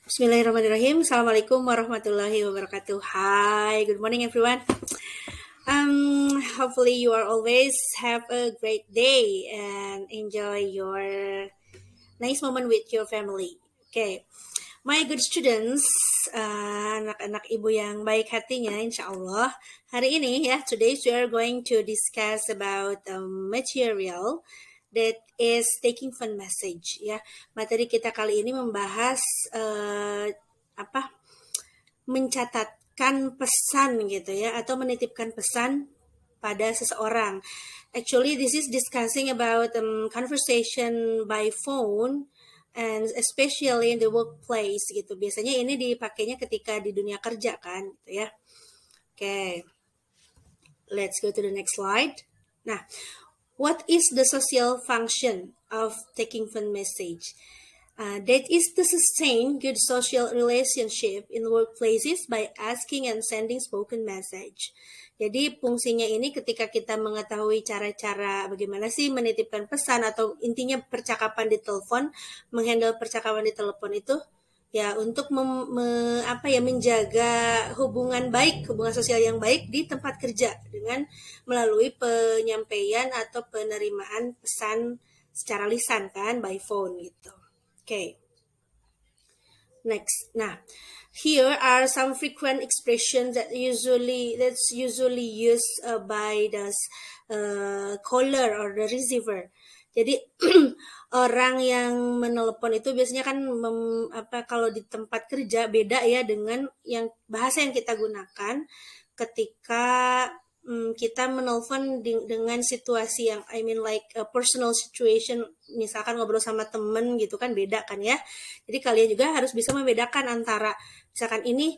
Bismillahirrahmanirrahim. Assalamualaikum warahmatullahi wabarakatuh. Hi, good morning everyone. Hopefully you are always have a great day and enjoy your nice moment with your family. Okay, my good students, anak-anak ibu yang baik hatinya, insya Allah. Hari ini ya, today we are going to discuss about material that is taking fun message ya. Materi kita kali ini membahas mencatatkan pesan gitu ya, atau menitipkan pesan pada seseorang. Actually, this is discussing about conversation by phone and especially in the workplace gitu. Biasanya ini dipakainya ketika di dunia kerja kan, gitu ya. Oke, let's go to the next slide. Nah, what is the social function of taking fun message? That is to sustain good social relationship in workplaces by asking and sending spoken message. Jadi fungsinya ini ketika kita mengetahui cara-cara bagaimana sih menitipkan pesan atau intinya percakapan di telepon, menghandle percakapan di telepon itu ya untuk menjaga hubungan sosial yang baik di tempat kerja dengan melalui penyampaian atau penerimaan pesan secara lisan kan by phone gitu. Okay. Next. Nah, here are some frequent expressions that's usually used by the caller or the receiver. Jadi orang yang menelepon itu biasanya kan kalau di tempat kerja beda ya dengan yang bahasa yang kita gunakan ketika kita menelpon dengan situasi yang like a personal situation, misalkan ngobrol sama temen gitu kan beda kan ya. Jadi kalian juga harus bisa membedakan antara misalkan ini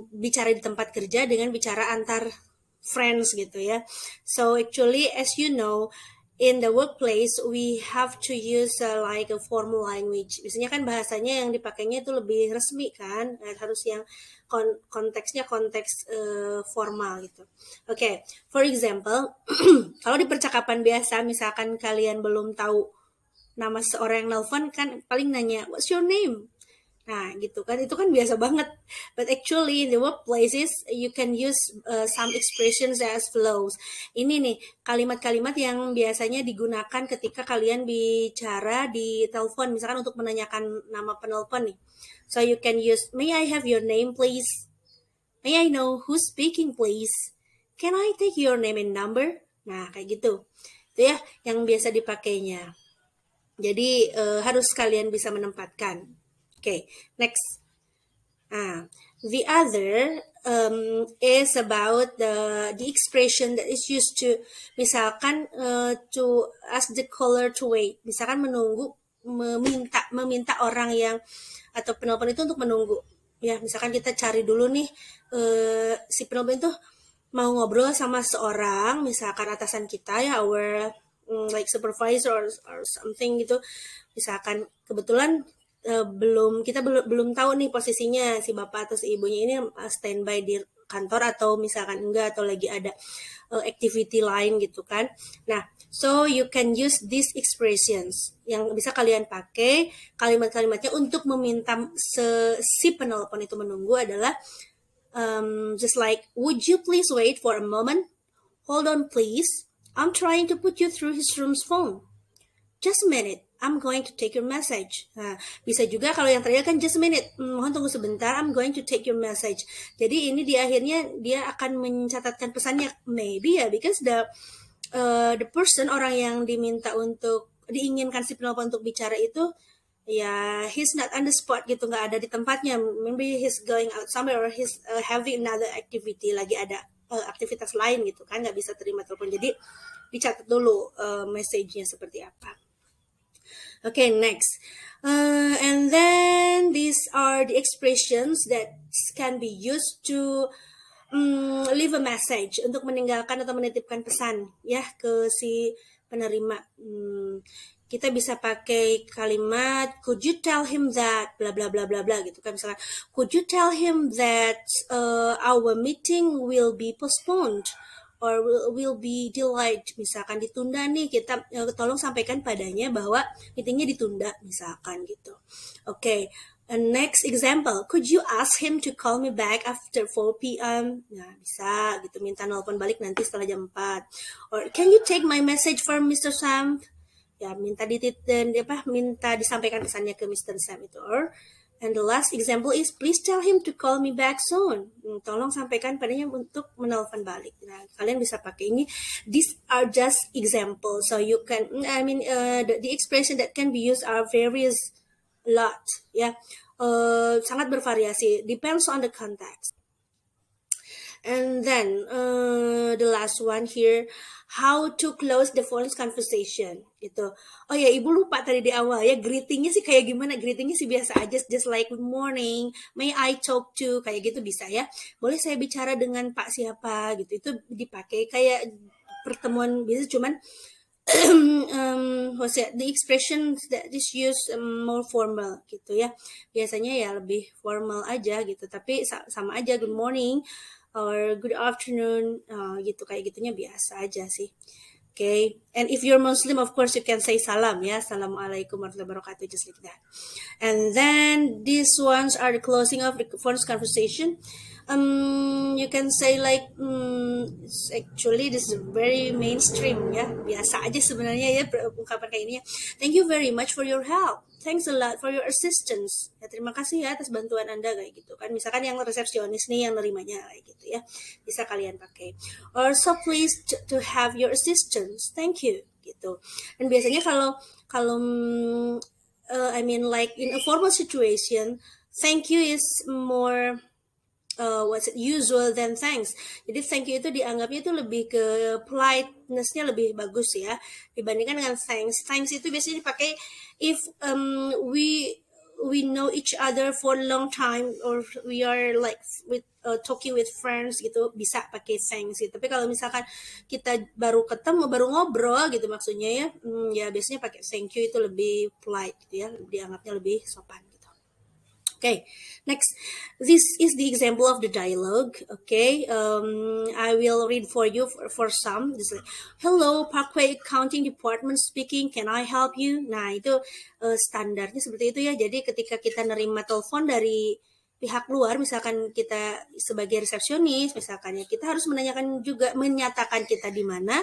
bicara di tempat kerja dengan bicara antar friends gitu ya. So actually as you know, in the workplace we have to use like a formal language. Biasanya kan bahasanya yang dipakainya itu lebih resmi kan, harus yang konteksnya konteks formal gitu. Okay, for example, kalau di percakapan biasa, misalkan kalian belum tahu nama seorang yang nelfon kan paling nanya, what's your name? Nah, gitu kan, itu kan biasa banget. But actually in the workplaces, you can use some expressions as follows. Ini nih, kalimat-kalimat yang biasanya digunakan ketika kalian bicara di telepon, misalkan untuk menanyakan nama penelpon nih. So you can use, may I have your name please? May I know who's speaking please? Can I take your name and number? Nah, kayak gitu. Itu ya yang biasa dipakainya. Jadi harus kalian bisa menempatkan. Okay, next. The other is about the expression that is used to, misalkan to ask the caller to wait. Misalkan meminta orang yang atau penelpon itu untuk menunggu. Ya, misalkan kita cari dulu nih si penelpon itu mau ngobrol sama seorang, misalkan atasan kita ya, our like supervisor or something gitu. Misalkan kebetulan kita belum tahu nih posisinya si bapak atau si ibunya ini standby di kantor atau misalkan enggak atau lagi ada activity lain gitu kan. Nah, so you can use these expressions yang bisa kalian pakai kalimat-kalimatnya untuk meminta si penelpon itu menunggu adalah just like, would you please wait for a moment? Hold on please. I'm trying to put you through his room's phone. Just a minute. I'm going to take your message. Nah, bisa juga kalau yang terakhir kan just a minute. Mohon tunggu sebentar. I'm going to take your message. Jadi ini di akhirnya dia akan mencatatkan pesannya. Maybe ya, because the person, orang yang diinginkan si penelpon untuk bicara itu, ya he's not on the spot gitu, nggak ada di tempatnya. Maybe he's going out somewhere or he's having another activity, lagi ada aktivitas lain gitu kan, nggak bisa terima telepon. Jadi dicatat dulu message-nya seperti apa. Okay, next. And then these are the expressions that can be used to leave a message, untuk meninggalkan atau menitipkan pesan ya ke si penerima. Kita bisa pakai kalimat, could you tell him that bla bla bla bla bla gitu kan, misalkan could you tell him that our meeting will be postponed or will be delayed, misalkan ditunda nih, kita tolong sampaikan padanya bahwa meetingnya ditunda misalkan gitu. Okay, Next example, could you ask him to call me back after 4 p.m.? Nah, bisa gitu, minta nelpon balik nanti setelah jam 4. Or can you take my message for Mr. Sam? Ya, minta minta disampaikan pesannya ke Mr. Sam itu. Or and the last example is please tell him to call me back soon. Tolong sampaikan padanya untuk menelpon balik. Nah, kalian bisa pakai ini. These are just examples. So you can, the expression that can be used are various lot, ya. Sangat bervariasi, depends on the context. And then the last one here, how to close the phone conversation gitu. Oh ya, ibu lupa tadi di awal ya, greetingnya sih kayak gimana? Greetingnya sih biasa aja, just like good morning, may I talk to, kayak gitu bisa ya. Boleh saya bicara dengan Pak siapa gitu, itu dipakai kayak pertemuan biasa, cuman the expression that is used more formal gitu ya, biasanya ya lebih formal aja gitu, tapi sama aja good morning or good afternoon gitu, kayak gitunya biasa aja sih. Okay, and if you're Muslim, of course you can say salam ya, assalamualaikum warahmatullahi wabarakatuh, just like that. And then these ones are the closing of the first conversation. You can say like actually this is very mainstream ya, biasa aja sebenarnya ya ungkapan kayak ini ya. Thank you very much for your help, thanks a lot for your assistance ya, terima kasih ya atas bantuan Anda, kayak gitu kan. Misalkan yang resepsionis nih yang nerimanya kayak gitu ya, bisa kalian pakai. Or so pleased to have your assistance, thank you gitu. Dan biasanya kalau like in a formal situation, thank you is more usual than thanks. Jadi thank you itu dianggapnya itu lebih ke politeness-nya lebih bagus ya, dibandingkan dengan thanks. Thanks itu biasanya dipakai if we know each other for a long time, or we are like with talking with friends gitu, bisa pakai thanks gitu. Tapi kalau misalkan kita baru ketemu, baru ngobrol gitu maksudnya ya, ya biasanya pakai thank you, itu lebih polite gitu ya, dianggapnya lebih sopan. Okay, next, this is the example of the dialogue. Okay, I will read for you for some. This is, hello, Parkway Accounting Department speaking. Can I help you? Nah, itu standarnya seperti itu ya. Jadi ketika kita nerima telepon dari pihak luar, misalkan kita sebagai resepsionis, misalkan ya, kita harus menanyakan juga, menyatakan kita di mana,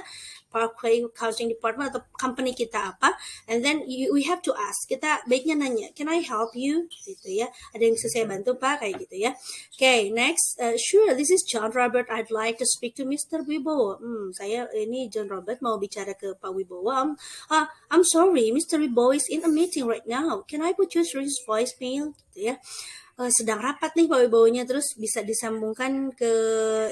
Parkway Accounting Department atau company kita apa, and then we have to ask. Kita baiknya nanya, can I help you? Gitu ya. Ada yang bisa saya bantu Pak? Kayak gitu ya. Okay, next. Sure, this is John Robert. I'd like to speak to Mr. Wibowo. Saya ini John Robert, mau bicara ke Pak Wibowo. I'm sorry, Mr. Wibowo is in a meeting right now. Can I put you through his voicemail? Gitu ya. Sedang rapat nih Pak Wibowo-nya, terus bisa disambungkan ke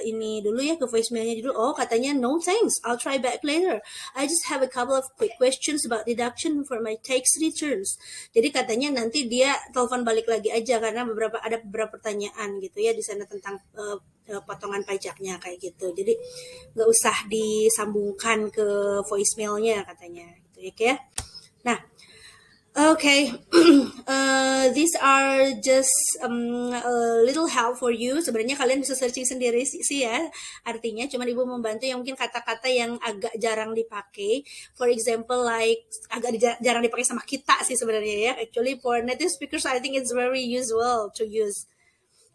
ini dulu ya, ke voicemailnya dulu. Oh, katanya no thanks, I'll try back later. I just have a couple of quick questions about deduction for my tax returns. Jadi katanya nanti dia telepon balik lagi aja karena ada beberapa pertanyaan gitu ya di sana tentang potongan pajaknya kayak gitu. Jadi nggak usah disambungkan ke voicemailnya katanya gitu ya kayak. Nah, okay, these are just a little help for you. Sebenarnya kalian bisa searching sendiri sih ya artinya, cuman ibu membantu yang mungkin kata-kata yang agak jarang dipakai. For example, like agak jarang dipakai sama kita sih sebenarnya ya. Actually for native speakers I think it's very usual to use.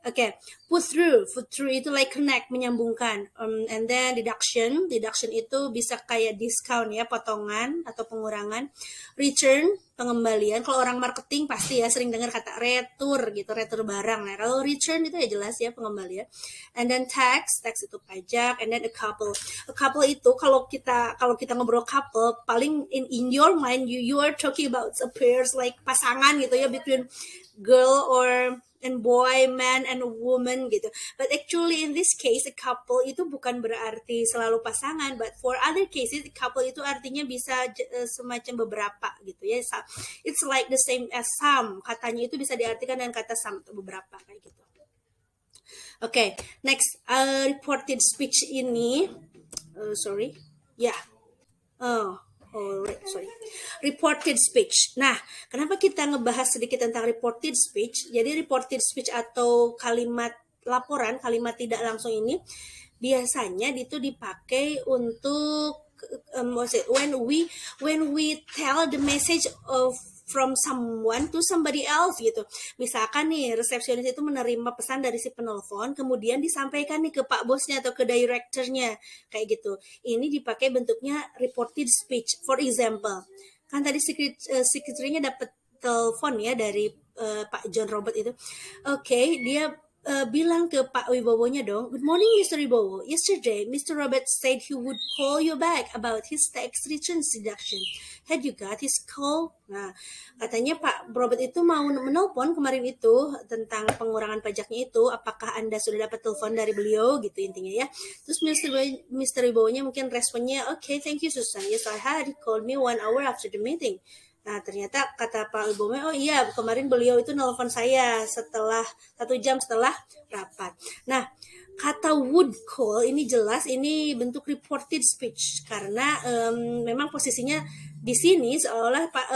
Okay, put through itu like connect, menyambungkan. And then deduction itu bisa kayak discount ya, potongan atau pengurangan. Return, pengembalian. Kalau orang marketing pasti ya sering dengar kata retur gitu, retur barang. Nah, kalau return itu ya jelas ya pengembalian. And then tax itu pajak. And then a couple itu kalau kita ngobrol couple, paling in your mind you are talking about a pairs, like pasangan gitu ya, between girl or and boy, man and woman gitu. But actually in this case, a couple itu bukan berarti selalu pasangan, but for other cases, a couple itu artinya bisa semacam beberapa gitu ya. It's like the same as some. Katanya itu bisa diartikan dengan kata some atau beberapa kayak gitu. Okay, next, reported speech ini, reported speech. Nah, kenapa kita ngebahas sedikit tentang reported speech? Jadi reported speech atau kalimat laporan, kalimat tidak langsung ini biasanya itu dipakai untuk when we tell the message of from someone to somebody else gitu. Misalkan nih resepsionis itu menerima pesan dari si penelpon, kemudian disampaikan nih ke pak bosnya atau ke direkturnya kayak gitu. Ini dipakai bentuknya reported speech. For example, kan tadi sekretarinya dapat telepon ya dari Pak John Robert itu. Oke, dia bilang ke Pak Wibowo-nya dong, "Good morning, Mr. Wibowo. Yesterday, Mr. Robert said he would call you back about his tax returns deduction. Had you got his call?" Nah, katanya Pak Robert itu mau menelpon kemarin itu tentang pengurangan pajaknya itu. Apakah Anda sudah dapat telepon dari beliau gitu intinya ya. Terus Mr. Wibowo-nya mungkin responnya, "Okay, thank you Susan. Yes, I had. He called me 1 hour after the meeting." Nah, ternyata kata Pak Wibowo, "Oh iya, kemarin beliau itu nelpon saya setelah 1 jam setelah rapat." Nah, kata would call ini jelas ini bentuk reported speech karena memang posisinya di sini seolah Pak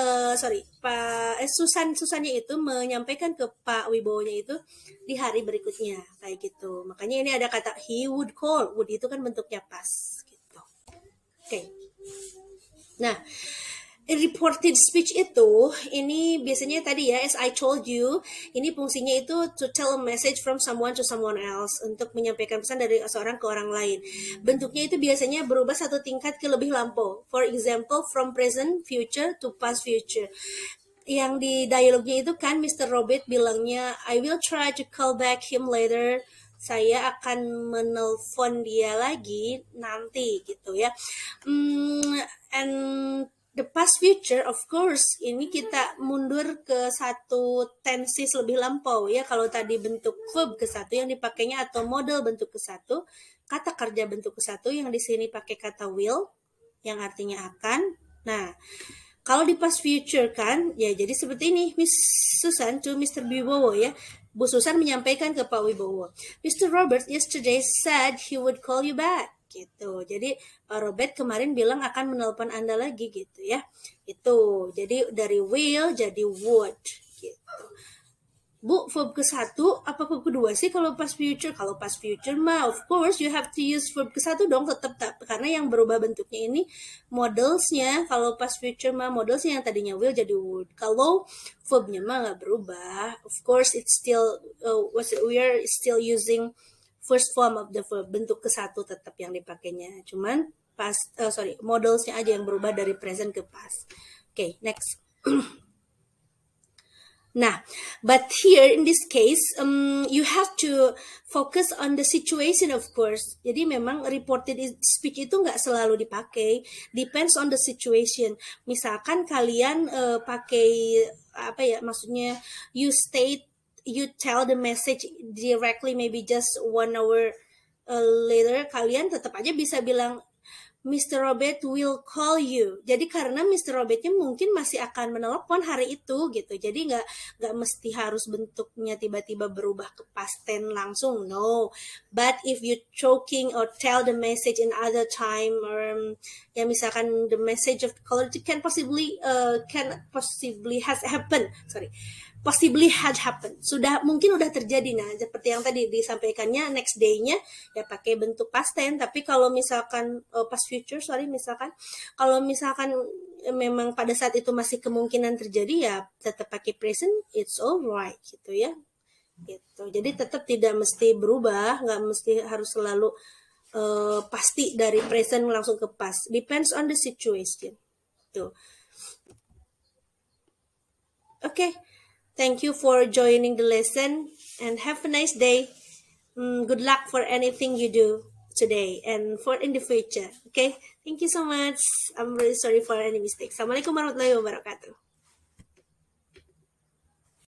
Susannya itu menyampaikan ke Pak Wibowo-nya itu di hari berikutnya kayak gitu. Makanya ini ada kata he would call. Would itu kan bentuknya pas gitu. Oke. Nah, reported speech itu ini biasanya tadi ya, as I told you, ini fungsinya itu to tell a message from someone to someone else, untuk menyampaikan pesan dari seorang ke orang lain. Bentuknya itu biasanya berubah satu tingkat ke lebih lampau. For example, from present future to past future. Yang di dialognya itu kan Mr. Robert bilangnya, "I will try to call back him later." Saya akan menelpon dia lagi nanti gitu ya. And the past future, of course, ini kita mundur ke satu tenses lebih lampau ya. Kalau tadi bentuk verb ke satu yang dipakainya atau model bentuk ke satu, kata kerja bentuk ke satu yang di sini pakai kata will yang artinya akan. Nah, kalau di past future kan, ya jadi seperti ini, Miss Susan to Mr. Wibowo ya. Bu Susan menyampaikan ke Pak Wibowo, "Mr. Robert yesterday said he would call you back." Gitu. Jadi Pak Robert kemarin bilang akan menelpon Anda lagi gitu ya. Itu. Jadi dari will jadi would gitu. Bu, verb ke-1 apa verb kedua sih kalau past future? Kalau past future mah of course you have to use verb ke-1 dong tetap karena yang berubah bentuknya ini modelsnya. Kalau past future mah modelsnya yang tadinya will jadi would. Kalau verbnya mah nggak berubah. Of course it's still we are still using first form of the verb, bentuk ke-1 tetap yang dipakainya. Cuman modelsnya aja yang berubah dari present ke past. Okay, next. Nah, but here in this case, you have to focus on the situation, of course. Jadi memang reported speech itu nggak selalu dipakai, depends on the situation. Misalkan kalian pakai apa ya, maksudnya you tell the message directly, maybe just 1 hour later, kalian tetap aja bisa bilang, "Mr. Robert will call you." Jadi karena Mr. Robertnya mungkin masih akan menelpon hari itu gitu. Jadi nggak mesti harus bentuknya tiba-tiba berubah ke past tense langsung. No. But if you choking or tell the message in other time, or ya misalkan the message of the caller it can possibly has happened. Possibly had happened. Mungkin udah terjadi. Nah, seperti yang tadi disampaikannya next day-nya ya pakai bentuk past tense, tapi kalau misalkan past future, kalau misalkan memang pada saat itu masih kemungkinan terjadi ya tetap pakai present, it's alright gitu ya. Gitu. Jadi tetap tidak mesti berubah, nggak mesti harus selalu pasti dari present langsung ke past. Depends on the situation. Tuh. Okay. Thank you for joining the lesson and have a nice day. Good luck for anything you do today and for in the future. Okay, thank you so much. I'm really sorry for any mistakes. Assalamualaikum warahmatullahi wabarakatuh.